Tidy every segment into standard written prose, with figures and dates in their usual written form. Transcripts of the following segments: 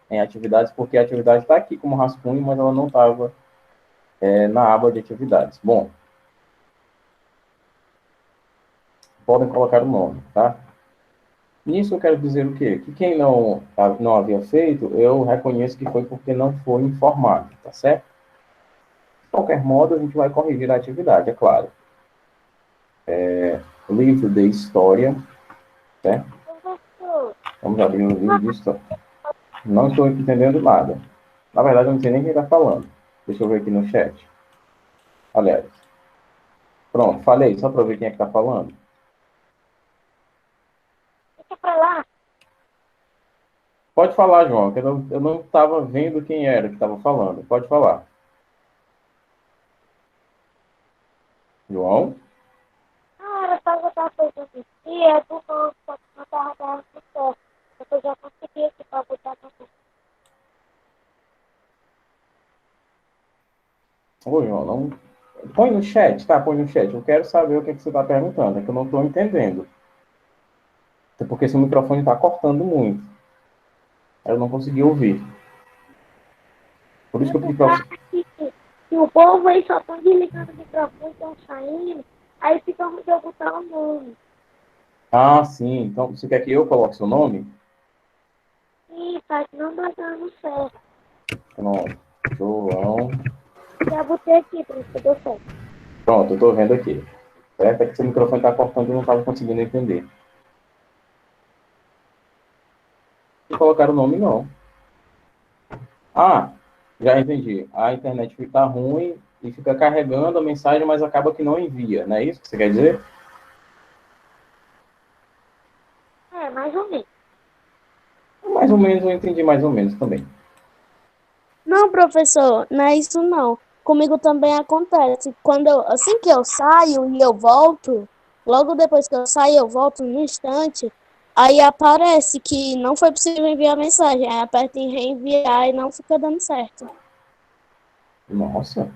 em atividades, porque a atividade está aqui como rascunho, mas ela não estava na aba de atividades. Bom, podem colocar o nome, tá? Nisso eu quero dizer o quê? Que quem não havia feito, eu reconheço que foi porque não foi informado, tá certo? De qualquer modo, a gente vai corrigir a atividade, é claro. Livro de História, certo? Professor, Vamos abrir o livro de História. Não estou entendendo nada. Na verdade, eu não sei nem quem está falando. Deixa eu ver aqui no chat. Aliás, pronto, falei, só para ver quem é que está falando. deixa pra lá. Pode falar, João, que eu não estava vendo quem era que estava falando. Pode falar. João? Ah, era só botar a coisa de dia, do novo, só que não tava dando certo. Eu já consegui aqui pra botar também. Oi, João, não... Põe no chat, tá? Põe no chat. Eu quero saber o que, é que você está perguntando, é que eu não estou entendendo. Até porque seu microfone está cortando muito. Eu não consegui ouvir. Por isso É que eu pedi por para causa você. que o povo aí só estão desligando o microfone, estão saindo, aí fica ruim de eu botar o nome. Ah, sim. Então, você quer que eu coloque seu nome? Ih, tá que não tá dando certo. Pronto. João. Já botei aqui, por isso que deu certo. Pronto, eu estou vendo aqui. Certo? É que seu microfone está cortando e eu não estava conseguindo entender. Não colocar o nome, não. Ah, já entendi. A internet fica ruim e fica carregando a mensagem, mas acaba que não envia. Não é isso que você quer dizer? É, mais ou menos. Mais ou menos, eu entendi mais ou menos também. Não, professor, não é isso não. Comigo também acontece. Assim que eu saio e eu volto, logo depois que eu saio, eu volto no instante, aí aparece que não foi possível enviar a mensagem. Aí aperta em reenviar e não fica dando certo. Nossa,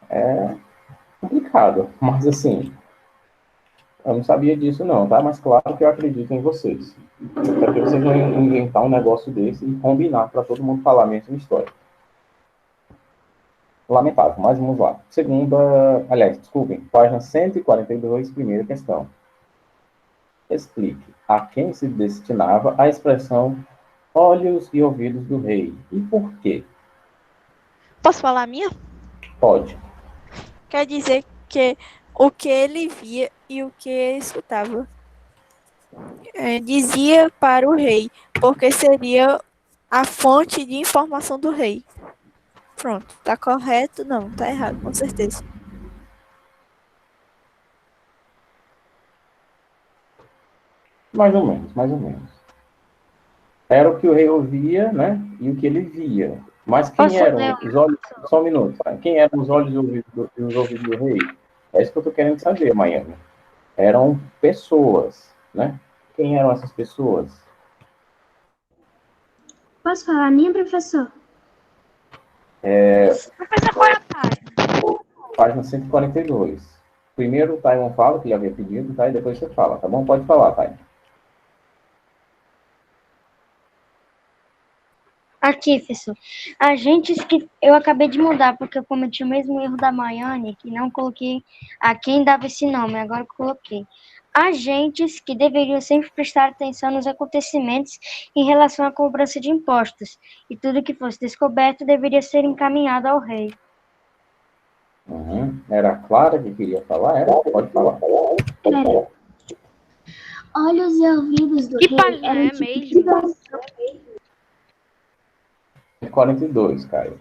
é complicado. Mas assim, eu não sabia disso não, tá? Mas claro que eu acredito em vocês. Para que vocês vão inventar um negócio desse e combinar para todo mundo falar a mesma história. Lamentável, mas vamos lá. Segunda, aliás, desculpem, página 142, primeira questão. Explique a quem se destinava a expressão olhos e ouvidos do rei e por quê? Posso falar a minha? Pode. Quer dizer que o que ele via e o que ele escutava. Dizia para o rei, porque seria a fonte de informação do rei. Pronto, tá correto? Não, tá errado, com certeza. Mais ou menos, mais ou menos. Era o que o rei ouvia, né? E o que ele via. Mas quem Posso eram ler? os olhos? Só um minuto. Tá? Quem eram os olhos e os ouvidos do rei? É isso que eu estou querendo saber, Miami. Eram pessoas, né? Quem eram essas pessoas? Posso falar a minha, professor? Professor, qual é a página? Página 142. Primeiro o Taiwan fala, que ele havia pedido, tá? E depois você fala, tá bom? Pode falar, Taiwan. Aqui, professor. Agentes que eu acabei de mudar, porque eu cometi o mesmo erro da Maiane, que não coloquei a quem dava esse nome, agora eu coloquei. Agentes que deveriam sempre prestar atenção nos acontecimentos em relação à cobrança de impostos, e tudo que fosse descoberto deveria ser encaminhado ao rei. Uhum. Era a Clara que queria falar? Era? Pode falar. Era. Olhos e ouvidos do Que rei página eram é tipo de mesmo? 42, Caio.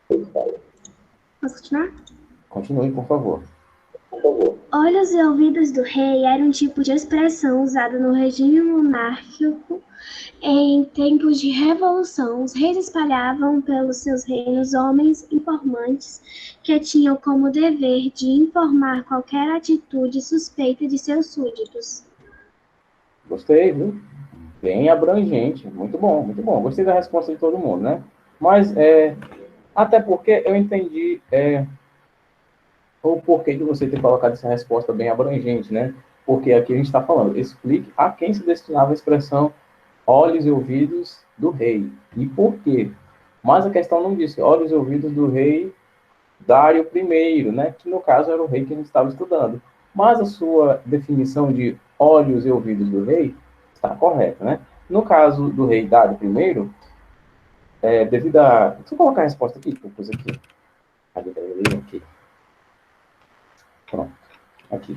Posso continuar? Continue, por favor. Olhos e ouvidos do rei era um tipo de expressão usada no regime monárquico em tempos de revolução. Os reis espalhavam pelos seus reinos homens informantes que tinham como dever de informar qualquer atitude suspeita de seus súditos. Gostei, viu? Bem abrangente. Muito bom, muito bom. Gostei da resposta de todo mundo, né? Mas, até porque eu entendi o porquê de você ter colocado essa resposta bem abrangente, né? Porque aqui a gente está falando, explique a quem se destinava a expressão olhos e ouvidos do rei. E por quê? Mas a questão não disse olhos e ouvidos do rei Dário I, né? Que no caso era o rei que a gente estava estudando. Mas a sua definição de olhos e ouvidos do rei está correta, né? No caso do rei Dário I, devido a... Deixa eu colocar a resposta aqui, que eu pus aqui. Aqui. Pronto. Aqui.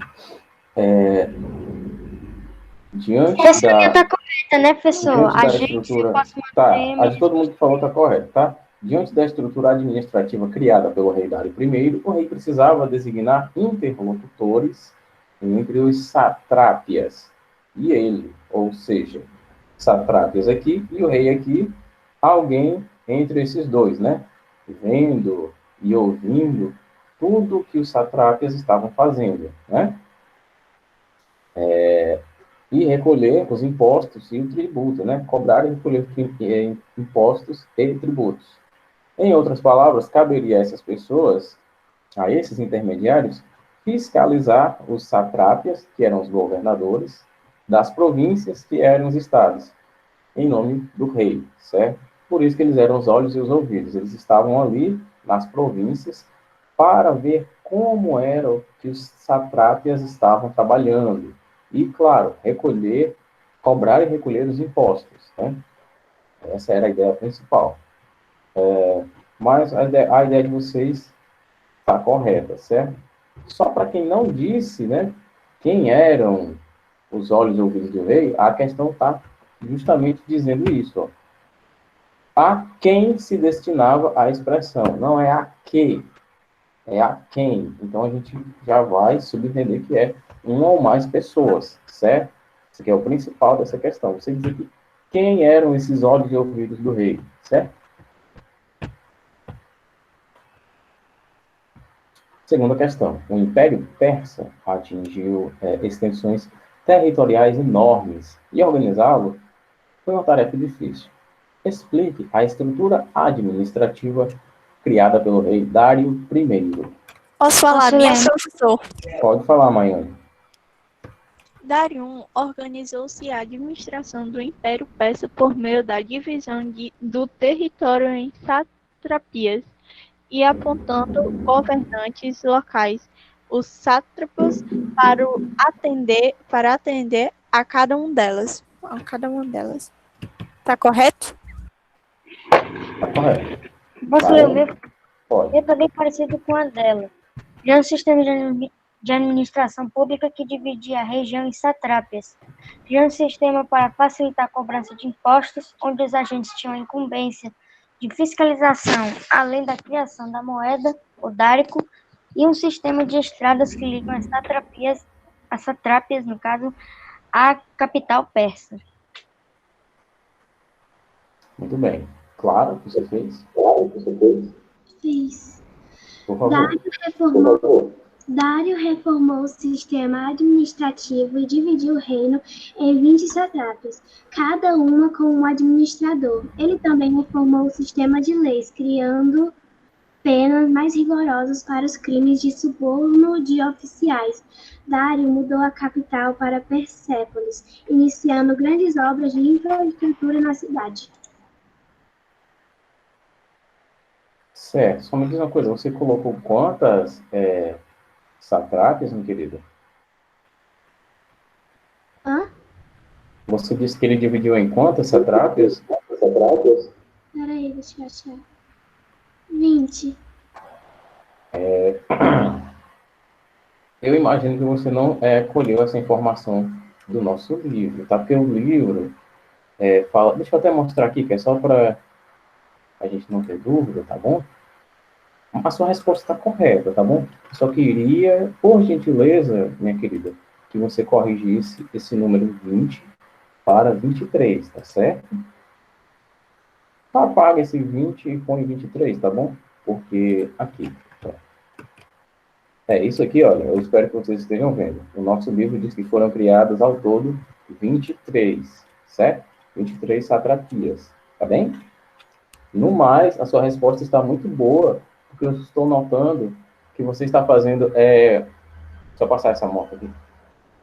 Diante Essa da... linha tá correta, né, professor? Diante A da gente estrutura... pode Tá, manter, a de todo mundo que falou está correto, tá? Diante da estrutura administrativa criada pelo rei Dário I, o rei precisava designar interlocutores entre os satrápias e ele, ou seja, satrápias aqui e o rei aqui, alguém entre esses dois, né? Vendo e ouvindo tudo que os satrápias estavam fazendo, né? E recolher os impostos e o tributo, né? Cobrar e recolher impostos e tributos. Em outras palavras, caberia a essas pessoas, a esses intermediários, fiscalizar os satrápias, que eram os governadores, das províncias, que eram os estados, em nome do rei, certo? Por isso que eles eram os olhos e os ouvidos. Eles estavam ali, nas províncias, para ver como era que os satrápias estavam trabalhando. E, claro, cobrar e recolher os impostos, né? Essa era a ideia principal. Mas a ideia de vocês está correta, certo? Só para quem não disse, né, quem eram os olhos e ouvidos do rei, a questão está justamente dizendo isso. Ó. A quem se destinava a expressão, não é a que, é a quem. Então a gente já vai subentender que é uma ou mais pessoas, certo? Isso aqui é o principal dessa questão. Você dizer que quem eram esses olhos e ouvidos do rei, certo? Segunda questão. O Império Persa atingiu extensões territoriais enormes e organizá-lo foi uma tarefa difícil. Explique a estrutura administrativa criada pelo rei Dário I. Posso falar, minha professor? Pode falar, Maiane. Dário organizou-se a administração do Império Persa por meio da divisão do território em satrapias e apontando governantes locais, os sátrapas, para atender a cada um delas. Tá correto? Tá correto. Posso ler o meu? Pode. É também parecido com a dela. Já um sistema de administração pública que dividia a região em satrápias. Já um sistema para facilitar a cobrança de impostos, onde os agentes tinham a incumbência de fiscalização, além da criação da moeda, o dárico, e um sistema de estradas que ligam as satrápias, no caso, à capital persa. Muito bem. Claro que você fez? Fiz. Por favor. Dário reformou o sistema administrativo e dividiu o reino em 20 satrápias, cada uma com um administrador. Ele também reformou o sistema de leis, criando penas mais rigorosas para os crimes de suborno de oficiais. Dário mudou a capital para Persépolis, iniciando grandes obras de infraestrutura na cidade. Certo. Só me diz uma coisa. Você colocou quantas satrápias, minha querida? Hã? Você disse que ele dividiu em quantas satrápias? Peraí, deixa eu achar. 20. Eu imagino que você não colheu essa informação do nosso livro, tá? Porque o livro fala... Deixa eu até mostrar aqui, que é só para a gente não ter dúvida, tá bom? A sua resposta está correta, tá bom? Só queria, por gentileza, minha querida, que você corrigisse esse número 20 para 23, tá certo? Apaga esse 20 e põe 23, tá bom? Porque aqui... isso aqui, olha, eu espero que vocês estejam vendo. O nosso livro diz que foram criadas ao todo 23, certo? 23 satrapias, tá bem? No mais, a sua resposta está muito boa, porque eu estou notando que você está fazendo... Só passar essa moto aqui.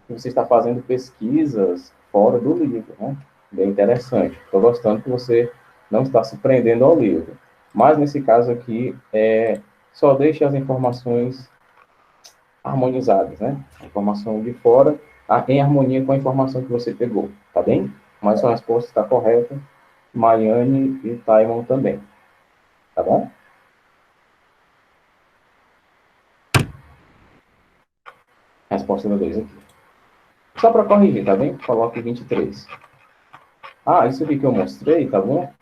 que você está fazendo pesquisas fora do livro, né? Bem interessante. Estou gostando que você não está se prendendo ao livro. Mas, nesse caso aqui, só deixe as informações harmonizadas, né? A informação de fora em harmonia com a informação que você pegou, tá bem? Mas sua resposta está correta, Maiane e Taimon também, tá bom? Resposta número 2 aqui. Só para corrigir, tá bem? Coloque 23. Ah, isso aqui que eu mostrei, tá bom?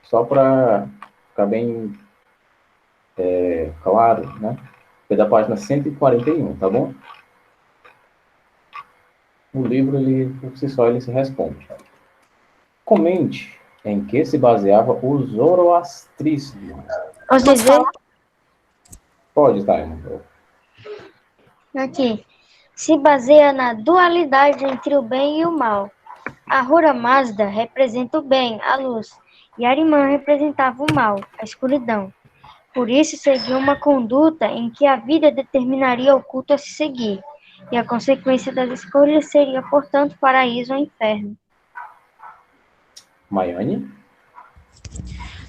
Só para ficar bem claro, né? É da página 141, tá bom? O livro, ele, por si só, ele se responde. Comente em que se baseava o zoroastrismo. Posso dizer? Pode, Taimon. Aqui. Se baseia na dualidade entre o bem e o mal. A Ahura Mazda representa o bem, a luz, e Arimã representava o mal, a escuridão. Por isso seguiu uma conduta em que a vida determinaria o culto a se seguir, e a consequência das escolhas seria, portanto, paraíso ou inferno. Maiane?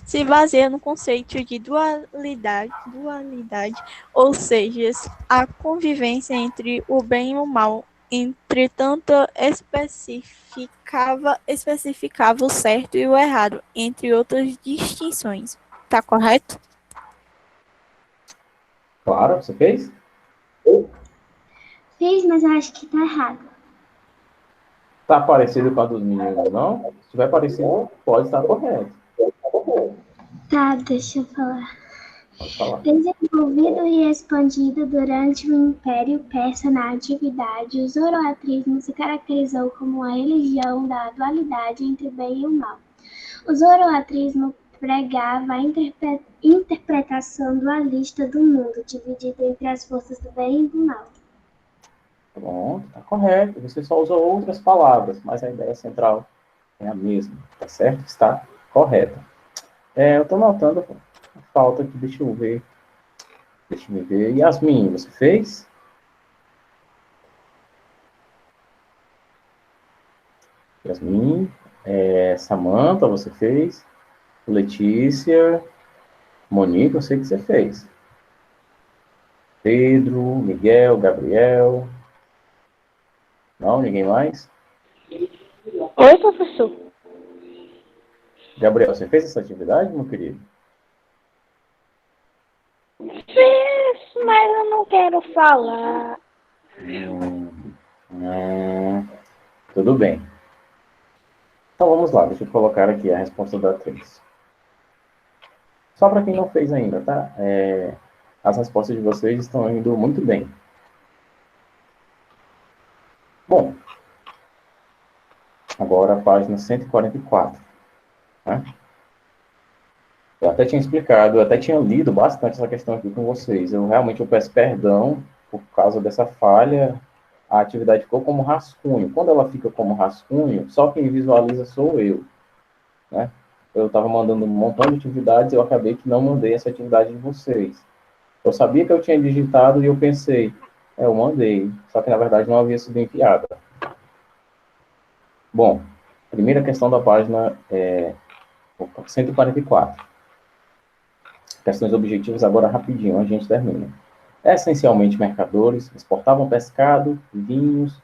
Se baseia no conceito de dualidade, ou seja, a convivência entre o bem e o mal. Entretanto, especificava o certo e o errado, entre outras distinções. Tá correto? Claro, você fez? Fiz, mas eu acho que tá errado. Tá parecido com a dos meninos, não? Se tiver parecido, pode estar correto. Tá, deixa eu falar. Pode falar. Desenvolvido e expandido durante o Império Persa na antiguidade, o zoroatrismo se caracterizou como uma religião da dualidade entre o bem e o mal. O zoroatrismo pregava a interpretação dualista do mundo, dividida entre as forças do bem e do mal. Pronto, tá correto. Você só usou outras palavras, mas a ideia central é a mesma, tá certo? Está correta. Eu tô notando a falta aqui, deixa eu ver. Deixa eu ver. Yasmin, você fez? Yasmin. Samantha, você fez? Letícia. Monique, eu sei que você fez. Pedro, Miguel, Gabriel. Não, ninguém mais? Oi, professor. Gabriel, você fez essa atividade, meu querido? Fiz, mas eu não quero falar. Tudo bem. Então vamos lá, deixa eu colocar aqui a resposta da 3. Só para quem não fez ainda, tá? As respostas de vocês estão indo muito bem. Bom, agora a página 144. Né? Eu até tinha explicado, eu até tinha lido bastante essa questão aqui com vocês. Eu realmente peço perdão por causa dessa falha. A atividade ficou como rascunho. Quando ela fica como rascunho, só quem visualiza sou eu. Né? Eu estava mandando um montão de atividades e eu acabei que não mandei essa atividade de vocês. Eu sabia que eu tinha digitado e eu pensei, eu mandei, só que na verdade não havia sido enviada. Bom, primeira questão da página 144. Questões objetivas agora rapidinho, a gente termina. Essencialmente mercadores, exportavam pescado, vinhos,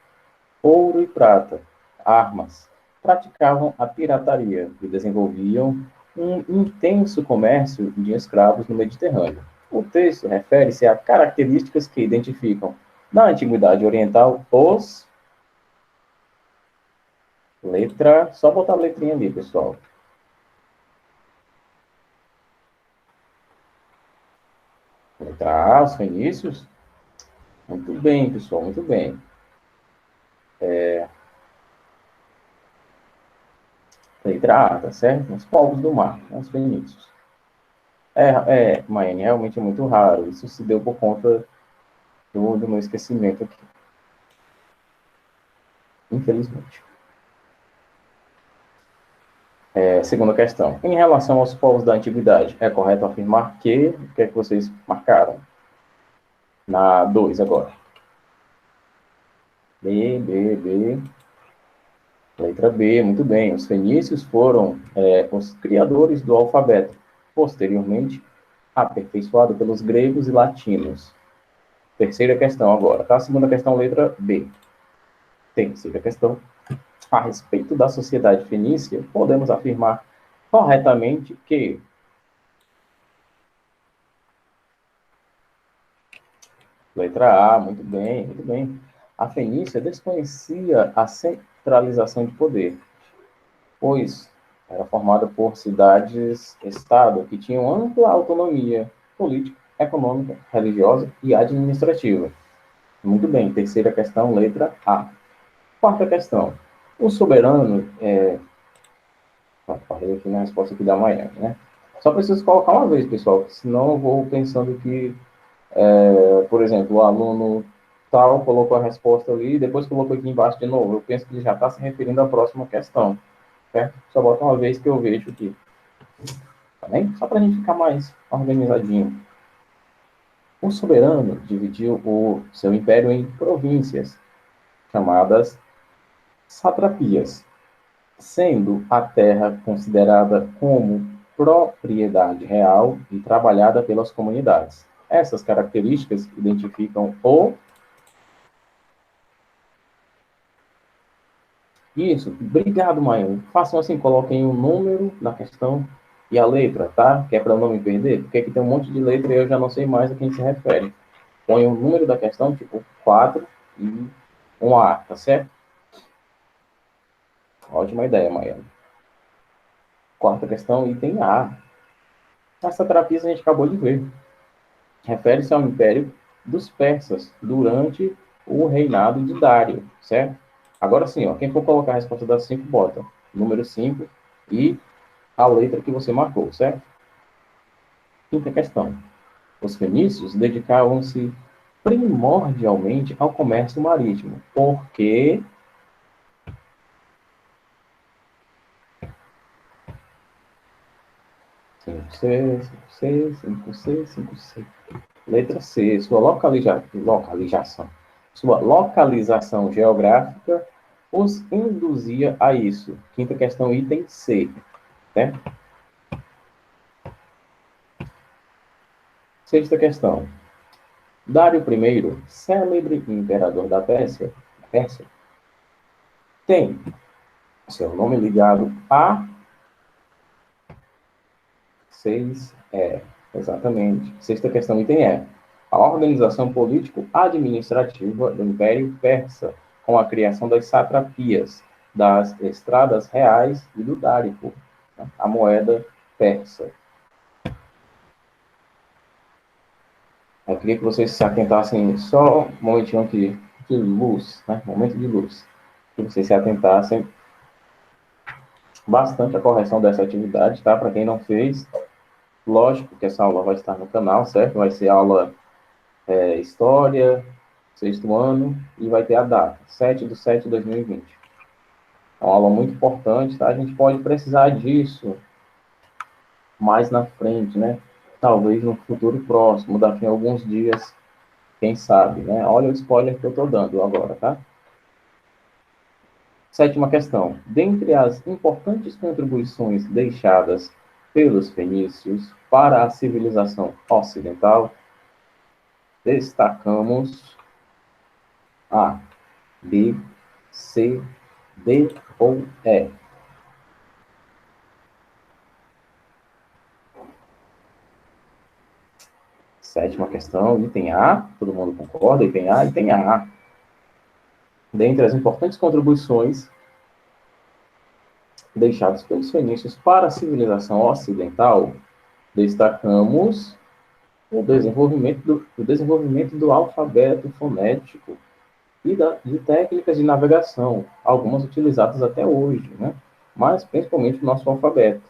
ouro e prata, armas, praticavam a pirataria e desenvolviam um intenso comércio de escravos no Mediterrâneo. O texto refere-se a características que identificam, na Antiguidade Oriental, os... Letra... Só botar a letrinha ali, pessoal. Letra A, os fenícios. Muito bem, pessoal, muito bem. Letra A, tá certo? Os povos do mar, né, os fenícios. Maiane, realmente é muito raro. Isso se deu por conta do meu esquecimento aqui. Infelizmente. Segunda questão. Em relação aos povos da antiguidade, é correto afirmar que... O que é que vocês marcaram? Na 2 agora. B. Letra B, muito bem. Os fenícios foram os criadores do alfabeto, posteriormente aperfeiçoado pelos gregos e latinos. Terceira questão agora, tá? Segunda questão, letra B. Terceira questão. A respeito da sociedade fenícia, podemos afirmar corretamente que letra A, muito bem, muito bem. A Fenícia desconhecia a centralização de poder, pois era formada por cidades-estado que tinham ampla autonomia política, econômica, religiosa e administrativa. Muito bem, terceira questão, letra A. Quarta questão. O soberano, falei aqui na resposta aqui da manhã, né? Só preciso colocar uma vez, pessoal, senão eu vou pensando que, por exemplo, o aluno tal colocou a resposta ali, depois colocou aqui embaixo de novo. Eu penso que ele já está se referindo à próxima questão, certo? Só bota uma vez que eu vejo aqui. Tá bem? Só para a gente ficar mais organizadinho. O soberano dividiu o seu império em províncias, chamadas satrapias, sendo a terra considerada como propriedade real e trabalhada pelas comunidades. Essas características identificam o... Isso, obrigado, Maia. Façam assim, coloquem o número na questão e a letra, tá? Que é para eu não me perder, porque aqui tem um monte de letra e eu já não sei mais a quem se refere. Põe o número da questão, tipo 4 e um A, tá certo? Ótima ideia, Maia. Quarta questão, item A. Essa terapia a gente acabou de ver. Refere-se ao império dos persas durante o reinado de Dário, certo? Agora sim, ó, quem for colocar a resposta das 5, bota número 5 e a letra que você marcou, certo? Quinta questão. Os fenícios dedicavam-se primordialmente ao comércio marítimo, porque... cinco C. Letra C, sua localização geográfica os induzia a isso. Quinta questão, item C. Né? Sexta questão. Dário I, célebre imperador da Pérsia, tem seu nome ligado a 6, exatamente. Sexta questão, item E. A organização político-administrativa do Império Persa, com a criação das satrapias, das estradas reais e do dárico, né? A moeda persa. Eu queria que vocês se atentassem só um momentinho aqui de luz, né? Momento de luz. Que vocês se atentassem bastante à correção dessa atividade, tá? Para quem não fez, lógico que essa aula vai estar no canal, certo? Vai ser aula História, sexto ano, e vai ter a data, 7/7/2020. É uma aula muito importante, tá? A gente pode precisar disso mais na frente, né? Talvez no futuro próximo, daqui a alguns dias, quem sabe, né? Olha o spoiler que eu estou dando agora, tá? Sétima questão. Dentre as importantes contribuições deixadas pelos fenícios para a civilização ocidental, destacamos A, B, C, D ou E. Sétima questão, item A, todo mundo concorda? Item A, item A. Dentre as importantes contribuições deixadas pelos fenícios para a civilização ocidental, destacamos o desenvolvimento do alfabeto fonético e de técnicas de navegação, algumas utilizadas até hoje, né? Mas principalmente o nosso alfabeto.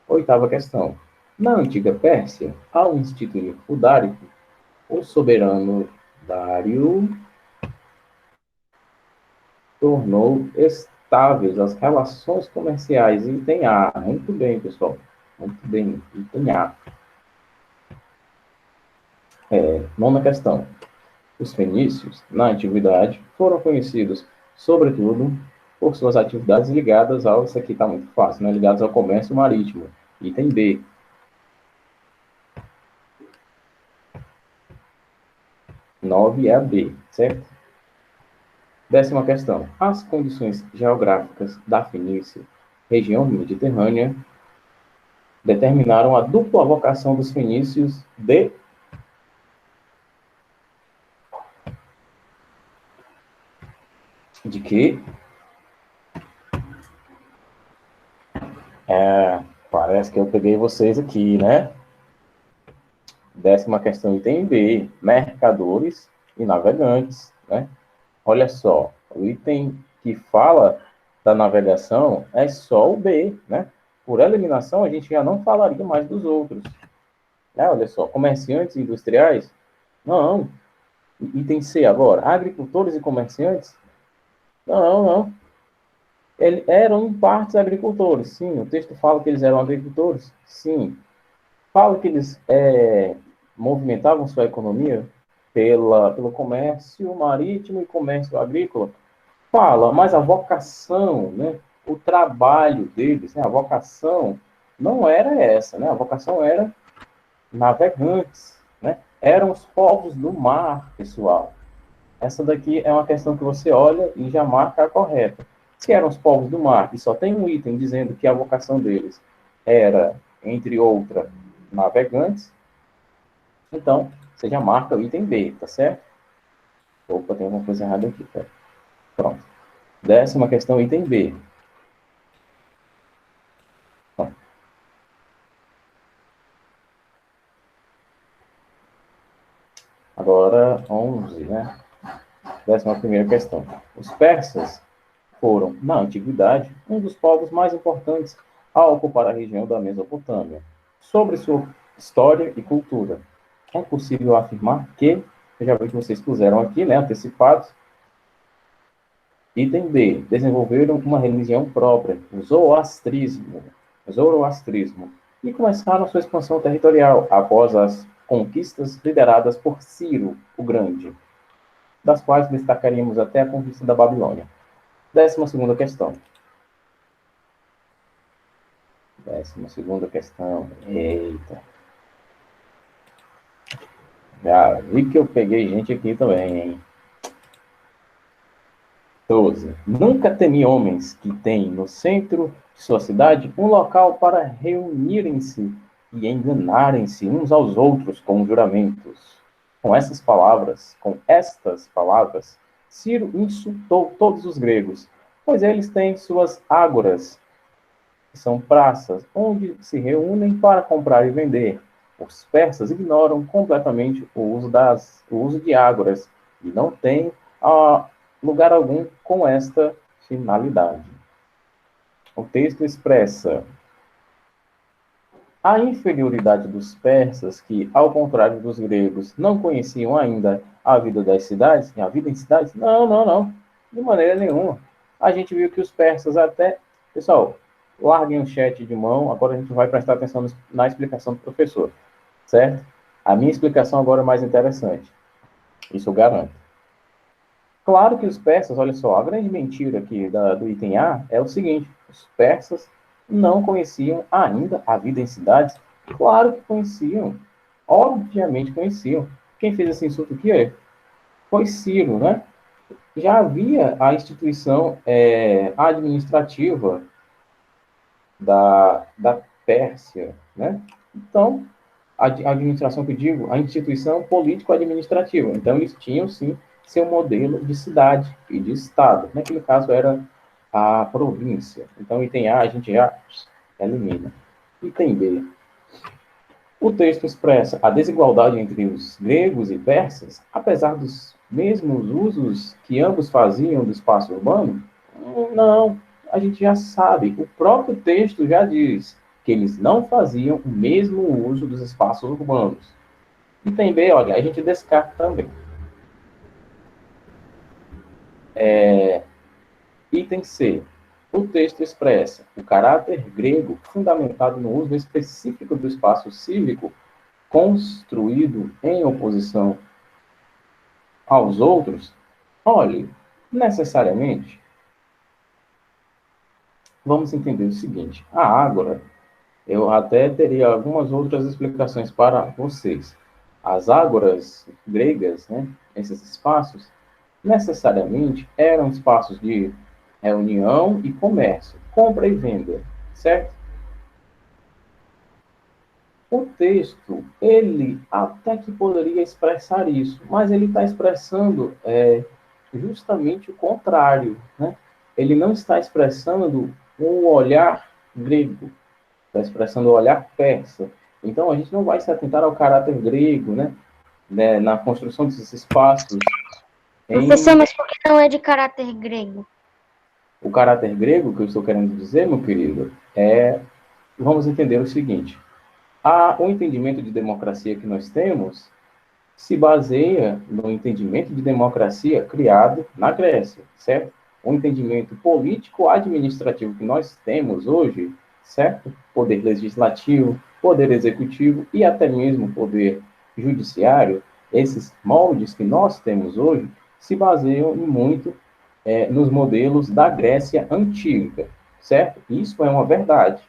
Oitava questão. Na antiga Pérsia, ao instituir o dárico, o soberano Dário tornou estáveis as relações comerciais. Item A. Muito bem, pessoal. Muito bem. Item A. Nona questão. Os fenícios, na antiguidade, foram conhecidos, sobretudo, por suas atividades ligadas ao, isso aqui está muito fácil, né? Ligadas ao comércio marítimo. Item B. 9 é a B, certo? 10ª questão. As condições geográficas da Fenícia, região mediterrânea, determinaram a dupla vocação dos fenícios de que parece que eu peguei vocês aqui, né? 10ª questão, item B, mercadores e navegantes, né? Olha só, o item que fala da navegação é só o B, né? Por eliminação, a gente já não falaria mais dos outros. Olha só, comerciantes industriais? Não. Item C agora, agricultores e comerciantes? Não. Eles eram, em partes, agricultores, sim. O texto fala que eles eram agricultores, sim. Fala que eles movimentavam sua economia pelo comércio marítimo e comércio agrícola. Fala, mas a vocação, né, o trabalho deles, né, a vocação não era essa, né? A vocação era navegantes, né? Eram os povos do mar, pessoal. Essa daqui é uma questão que você olha e já marca a correta. Se eram os povos do mar, e só tem um item dizendo que a vocação deles era, entre outra, navegantes, então você já marca o item B, tá certo? Opa, tem alguma coisa errada aqui, tá? Pronto. 10ª questão, item B. Agora, 11, né? 11ª questão. Os persas foram, na antiguidade, um dos povos mais importantes a ocupar a região da Mesopotâmia. Sobre sua história e cultura, é possível afirmar que, eu já vi que vocês puseram aqui, né, antecipados, item B, desenvolveram uma religião própria, o zoroastrismo, e começaram sua expansão territorial após as conquistas lideradas por Ciro o Grande, das quais destacaríamos até a conquista da Babilônia. 12ª questão. 12ª questão. Eita. Já vi que eu peguei gente aqui também, hein? 12. Nunca temi homens que têm no centro de sua cidade um local para reunirem-se e enganarem-se uns aos outros com juramentos. Com estas palavras, Ciro insultou todos os gregos, pois eles têm suas ágoras, que são praças, onde se reúnem para comprar e vender. Os persas ignoram completamente o uso de ágoras e não têm lugar algum com esta finalidade. O texto expressa a inferioridade dos persas, que, ao contrário dos gregos, não conheciam ainda a vida das cidades, a vida em cidades. Não, de maneira nenhuma. A gente viu que os persas até... Pessoal, larguem o chat de mão, agora a gente vai prestar atenção na explicação do professor, certo? A minha explicação agora é mais interessante. Isso eu garanto. Claro que os persas, olha só, a grande mentira aqui do item A é o seguinte: os persas não conheciam ainda a vida em cidades. Claro que conheciam, obviamente conheciam. Quem fez esse insulto aqui foi Ciro, né? Já havia a instituição administrativa da Pérsia, né? Então, a administração que eu digo, a instituição político-administrativa. Então, eles tinham, sim, seu modelo de cidade e de estado. Naquele caso, era a província. Então, item A, a gente já elimina. Item B. O texto expressa a desigualdade entre os gregos e persas, apesar dos mesmos usos que ambos faziam do espaço urbano? Não, a gente já sabe. O próprio texto já diz que eles não faziam o mesmo uso dos espaços urbanos. Item B, olha, a gente descarta também. Item C. O texto expressa o caráter grego fundamentado no uso específico do espaço cívico construído em oposição aos outros? Olhe, necessariamente, vamos entender o seguinte: a ágora, eu até teria algumas outras explicações para vocês. As ágoras gregas, né, esses espaços, necessariamente eram espaços de reunião e comércio, compra e venda, certo? O texto, ele até que poderia expressar isso, mas ele está expressando justamente o contrário, né? Ele não está expressando o olhar grego, está expressando o olhar persa. Então, a gente não vai se atentar ao caráter grego, né, na construção desses espaços. Professor, mas por que não é de caráter grego? O caráter grego, que eu estou querendo dizer, meu querido, vamos entender o seguinte: o entendimento de democracia que nós temos se baseia no entendimento de democracia criado na Grécia, certo? O entendimento político-administrativo que nós temos hoje, certo? Poder legislativo, poder executivo e até mesmo poder judiciário, esses moldes que nós temos hoje se baseiam muito nos modelos da Grécia antiga, certo? Isso é uma verdade.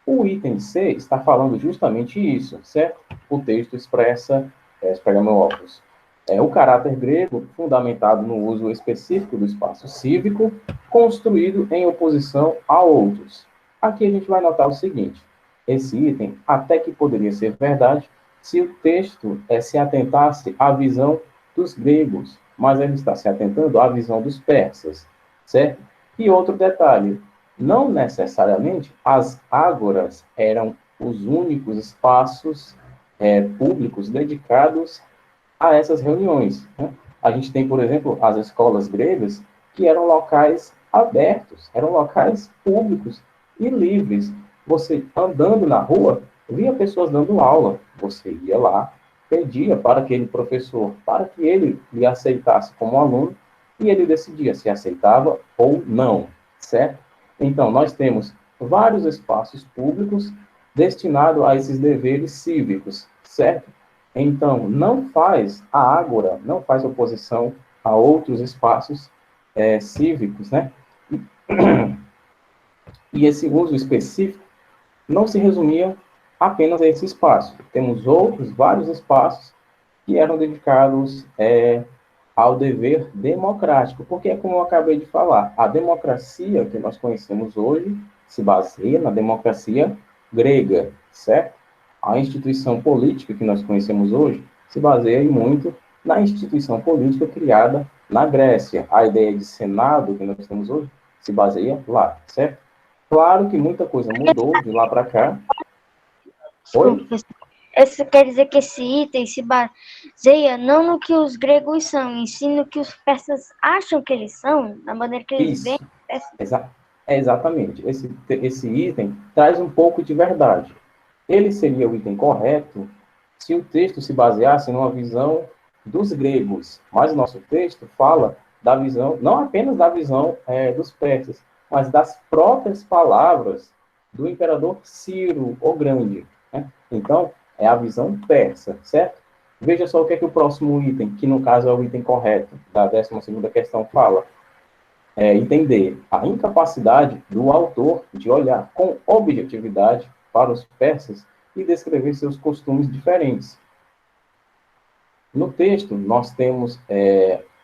O item C está falando justamente isso, certo? O texto expressa, deixa eu pegar meu óculos, o caráter grego fundamentado no uso específico do espaço cívico, construído em oposição a outros. Aqui a gente vai notar o seguinte: esse item até que poderia ser verdade se o texto se atentasse à visão dos gregos, mas ele está se atentando à visão dos persas, certo? E outro detalhe: não necessariamente as ágoras eram os únicos espaços públicos dedicados a essas reuniões, né? A gente tem, por exemplo, as escolas gregas, que eram locais abertos, eram locais públicos e livres. Você, andando na rua, via pessoas dando aula. Você ia lá, pedia para aquele professor, para que ele lhe aceitasse como aluno, e ele decidia se aceitava ou não, certo? Então, nós temos vários espaços públicos destinados a esses deveres cívicos, certo? Então, a ágora não faz oposição a outros espaços cívicos, né? E esse uso específico não se resumia apenas a esse espaço. Temos vários espaços que eram dedicados ao dever democrático, porque é como eu acabei de falar, a democracia que nós conhecemos hoje se baseia na democracia grega, certo? A instituição política que nós conhecemos hoje se baseia muito na instituição política criada na Grécia. A ideia de Senado que nós temos hoje se baseia lá, certo? Claro que muita coisa mudou de lá para cá. Oi? Isso quer dizer que esse item se baseia não no que os gregos são, e sim no que os persas acham que eles são, na maneira que eles veem. Exatamente. Esse item traz um pouco de verdade. Ele seria o item correto se o texto se baseasse numa visão dos gregos, mas o nosso texto fala da visão, não apenas da visão dos persas, mas das próprias palavras do imperador Ciro, o Grande, né? Então, é a visão persa, certo? Veja só o que é que o próximo item, que no caso é o item correto, da 12ª questão, fala. Entender a incapacidade do autor de olhar com objetividade para os persas e descrever seus costumes diferentes. No texto, nós temos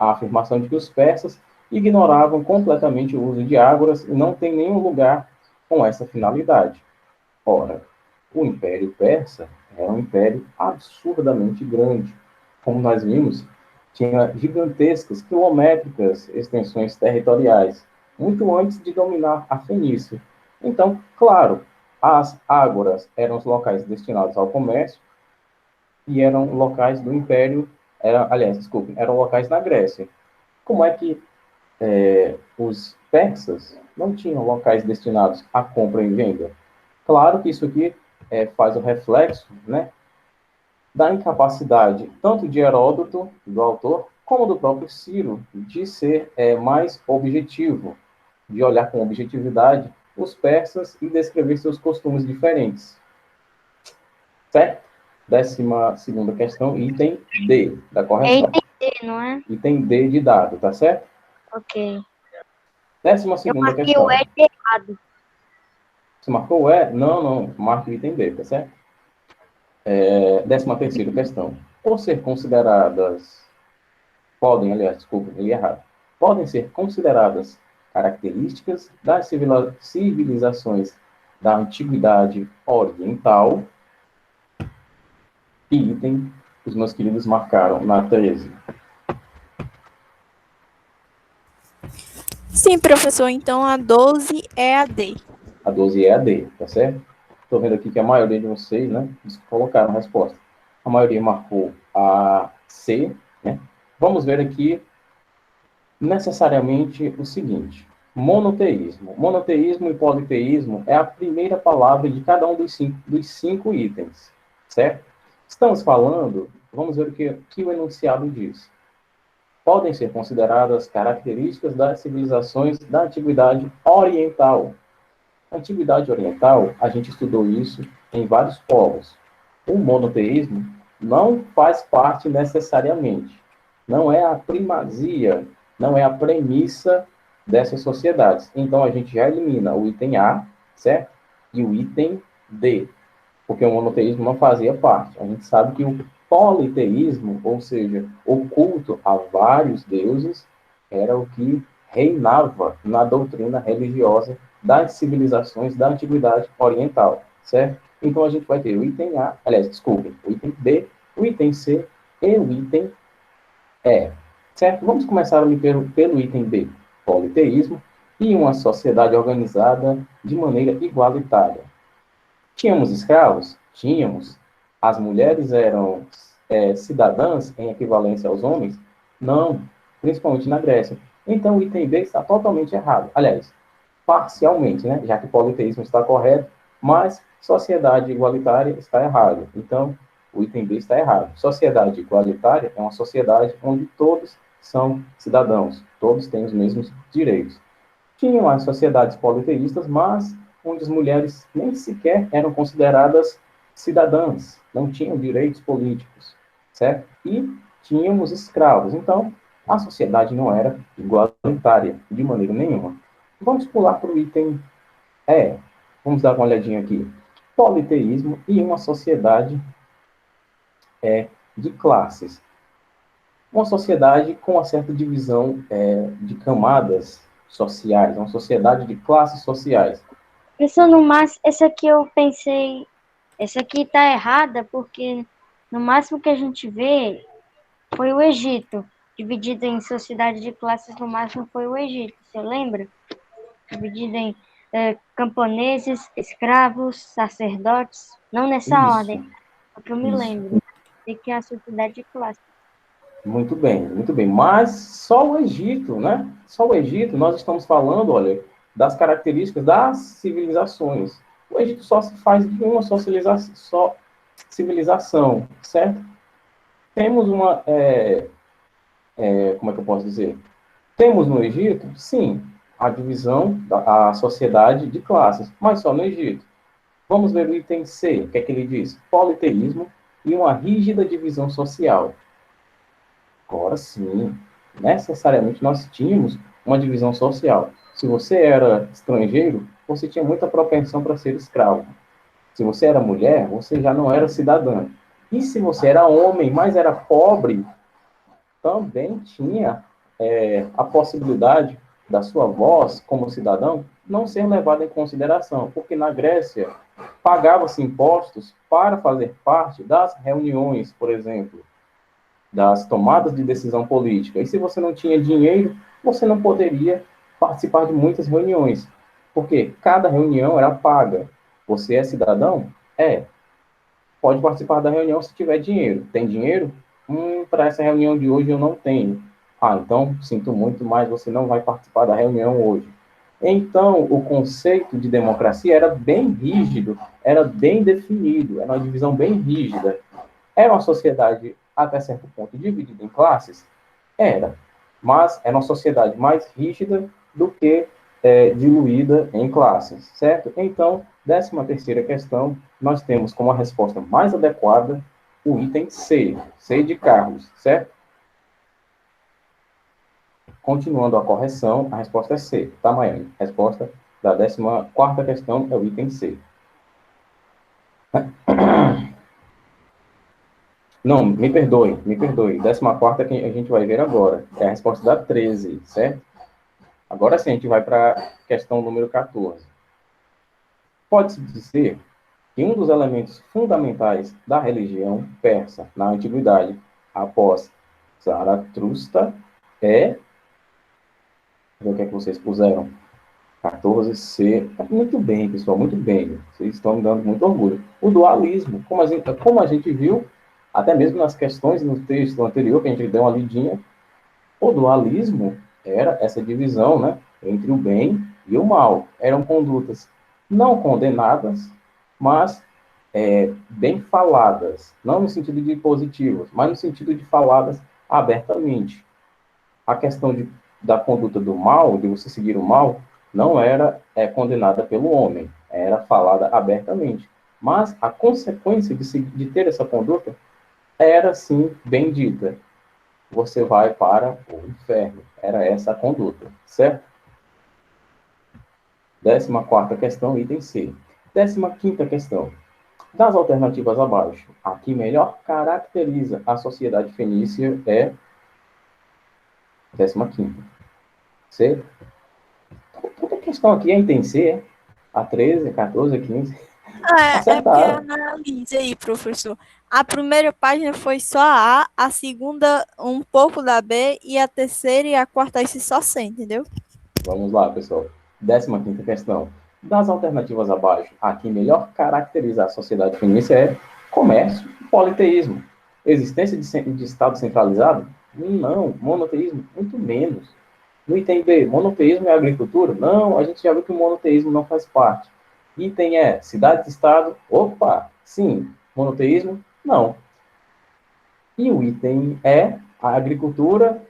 a afirmação de que os persas ignoravam completamente o uso de ágoras e não tem nenhum lugar com essa finalidade. Ora, o Império Persa era um império absurdamente grande. Como nós vimos, tinha gigantescas, quilométricas extensões territoriais, muito antes de dominar a Fenícia. Então, claro, as ágoras eram os locais destinados ao comércio e eram locais do Império, eram locais na Grécia. Como é que os persas não tinham locais destinados à compra e venda? Claro que isso aqui faz o reflexo, né, da incapacidade tanto de Heródoto, do autor, como do próprio Ciro, de ser mais objetivo, de olhar com objetividade os persas e descrever seus costumes diferentes. Certo? 12ª questão, item D, da correção. D, não é? Item D de dado, tá certo? Ok. 12ª Marquei questão. o E de errado. Você marcou o E? Não, não. Marque o item B, tá certo? 13ª questão. Por ser consideradas... Podem, aliás, desculpa, li errado. Podem ser consideradas características das civilizações da Antiguidade Oriental. Que item os meus queridos marcaram na 13? Sim, professor. Então a 12 é a D. A 12 é a D, tá certo? Estou vendo aqui que a maioria de vocês, né, colocaram a resposta. A maioria marcou a C, né? Vamos ver aqui necessariamente o seguinte: monoteísmo. Monoteísmo e politeísmo é a primeira palavra de cada um dos cinco itens, certo? Estamos falando, vamos ver o enunciado diz. Podem ser consideradas características das civilizações da Antiguidade Oriental. Antiguidade Oriental, a gente estudou isso em vários povos. O monoteísmo não faz parte necessariamente. Não é a primazia, não é a premissa dessas sociedades. Então, a gente já elimina o item A, certo? E o item D, porque o monoteísmo não fazia parte. A gente sabe que o politeísmo, ou seja, o culto a vários deuses, era o que reinava na doutrina religiosa das civilizações da Antiguidade Oriental, certo? Então, a gente vai ter o item A, aliás, desculpem, o item B, o item C e o item E, certo? Vamos começar ali pelo item B, politeísmo e uma sociedade organizada de maneira igualitária. Tínhamos escravos? Tínhamos. As mulheres eram cidadãs em equivalência aos homens? Não, principalmente na Grécia. Então, o item B está totalmente errado. Aliás, parcialmente, né? Já que o politeísmo está correto, mas sociedade igualitária está errado. Então, o item B está errado. Sociedade igualitária é uma sociedade onde todos são cidadãos, todos têm os mesmos direitos. Tinham as sociedades politeístas, mas onde as mulheres nem sequer eram consideradas cidadãs, não tinham direitos políticos, certo? E tínhamos escravos. Então, a sociedade não era igualitária de maneira nenhuma. Vamos pular para o item E. Vamos dar uma olhadinha aqui. Politeísmo e uma sociedade de classes. Uma sociedade com uma certa divisão de camadas sociais, uma sociedade de classes sociais. Isso no máximo, essa aqui eu pensei, essa aqui tá errada, porque no máximo que a gente vê foi o Egito. Dividido em sociedade de classes, no máximo foi o Egito, você lembra? Dividido em camponeses, escravos, sacerdotes, não nessa Isso. ordem, porque eu me lembro. Sei que é a sociedade de classes. Muito bem, muito bem. Mas só o Egito, né? Só o Egito, nós estamos falando, olha, das características das civilizações. O Egito só se faz de uma civilização, certo? Temos uma... como é que eu posso dizer? Temos no Egito, sim, a divisão da sociedade de classes, mas só no Egito. Vamos ver o item C, o que é que ele diz? Politeísmo e uma rígida divisão social. Agora sim, necessariamente nós tínhamos uma divisão social. Se você era estrangeiro, você tinha muita propensão para ser escravo. Se você era mulher, você já não era cidadã. E se você era homem, mas era pobre, também tinha a possibilidade da sua voz como cidadão não ser levada em consideração, porque na Grécia pagava-se impostos para fazer parte das reuniões, por exemplo, das tomadas de decisão política. E se você não tinha dinheiro, você não poderia participar de muitas reuniões, porque cada reunião era paga. Você é cidadão? É. Pode participar da reunião se tiver dinheiro. Tem dinheiro? Para essa reunião de hoje eu não tenho. Ah, então, sinto muito, mas você não vai participar da reunião hoje. Então, o conceito de democracia era bem rígido, era bem definido, era uma divisão bem rígida. Era uma sociedade, até certo ponto, dividida em classes? Era. Mas era uma sociedade mais rígida do que diluída em classes, certo? Então, 13ª questão, nós temos como a resposta mais adequada o item C, C de Carlos, certo? Continuando a correção, a resposta é C, tá, Maiane? Resposta da 14ª questão é o item C. Não, me perdoe. 14ª que a gente vai ver agora. É a resposta da 13, certo? Agora sim, a gente vai para a questão número 14. Pode-se dizer que um dos elementos fundamentais da religião persa na antiguidade, após Zaratustra, é... O que é que vocês puseram? 14C. Muito bem, pessoal, muito bem. Vocês estão me dando muito orgulho. O dualismo, como a gente viu, até mesmo nas questões no texto anterior, que a gente deu uma lidinha, o dualismo era essa divisão, né, entre o bem e o mal. Eram condutas não condenadas, mas bem faladas. Não no sentido de positivas, mas no sentido de faladas abertamente. A questão da conduta do mal, de você seguir o mal, não era condenada pelo homem, era falada abertamente. Mas a consequência de ter essa conduta era, sim, bem dita. Você vai para o inferno. Era essa a conduta, certo? 14ª questão, item C. 15ª questão. Das alternativas abaixo, a que melhor caracteriza a sociedade fenícia é 15ª. C. Toda questão aqui é item C, é? A 13, a 14, a 15. É porque analise aí, professor. A primeira página foi só a A segunda um pouco da B e a terceira e a quarta esse só C, entendeu? Vamos lá, pessoal. 15ª questão. Das alternativas abaixo, a que melhor caracteriza a sociedade fenícia é comércio e politeísmo. Existência de Estado centralizado? Não. Monoteísmo? Muito menos. No item B, monoteísmo e agricultura? Não, a gente já viu que o monoteísmo não faz parte. Item E, cidade-estado? Opa, sim. Monoteísmo? Não. E o item E, a agricultura?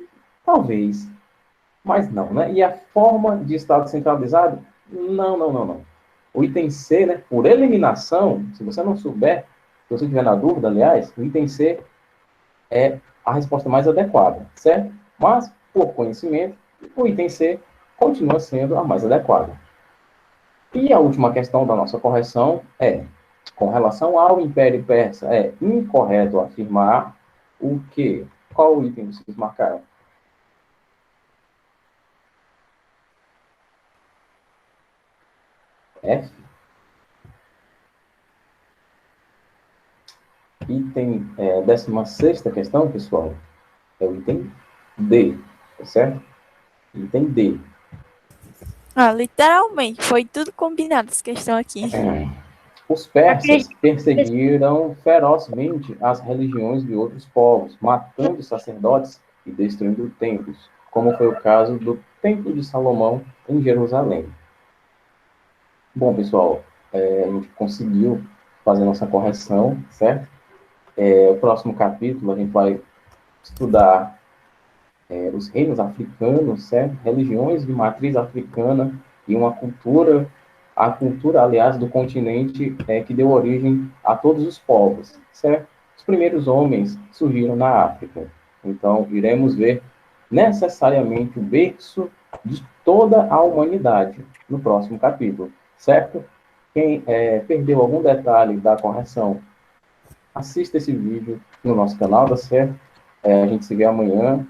Talvez. Mas não, né? E a forma de Estado centralizado? Não. O item C, né? Por eliminação, se você não souber, se você tiver na dúvida, aliás, o item C é a resposta mais adequada, certo? Mas, por conhecimento, o item C continua sendo a mais adequada. E a última questão da nossa correção é, com relação ao Império Persa, é incorreto afirmar o quê? Qual o item vocês marcaram? F. Item 16ª questão, pessoal, é o item D, tá certo? Item D. Literalmente, foi tudo combinado essa questão aqui. Os persas perseguiram ferozmente as religiões de outros povos, matando sacerdotes e destruindo templos, como foi o caso do Templo de Salomão em Jerusalém. Bom, pessoal, a gente conseguiu fazer nossa correção, certo? O próximo capítulo a gente vai estudar os reinos africanos, certo? Religiões de matriz africana e uma cultura, a cultura, aliás, do continente que deu origem a todos os povos, certo? Os primeiros homens surgiram na África. Então, iremos ver necessariamente o berço de toda a humanidade no próximo capítulo, certo? Quem perdeu algum detalhe da correção, assista esse vídeo no nosso canal, tá certo? A gente se vê amanhã.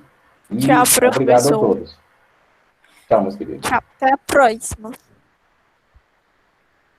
E Tchau, professor. obrigado a todos. Tchau, meus queridos. Tchau, até a próxima.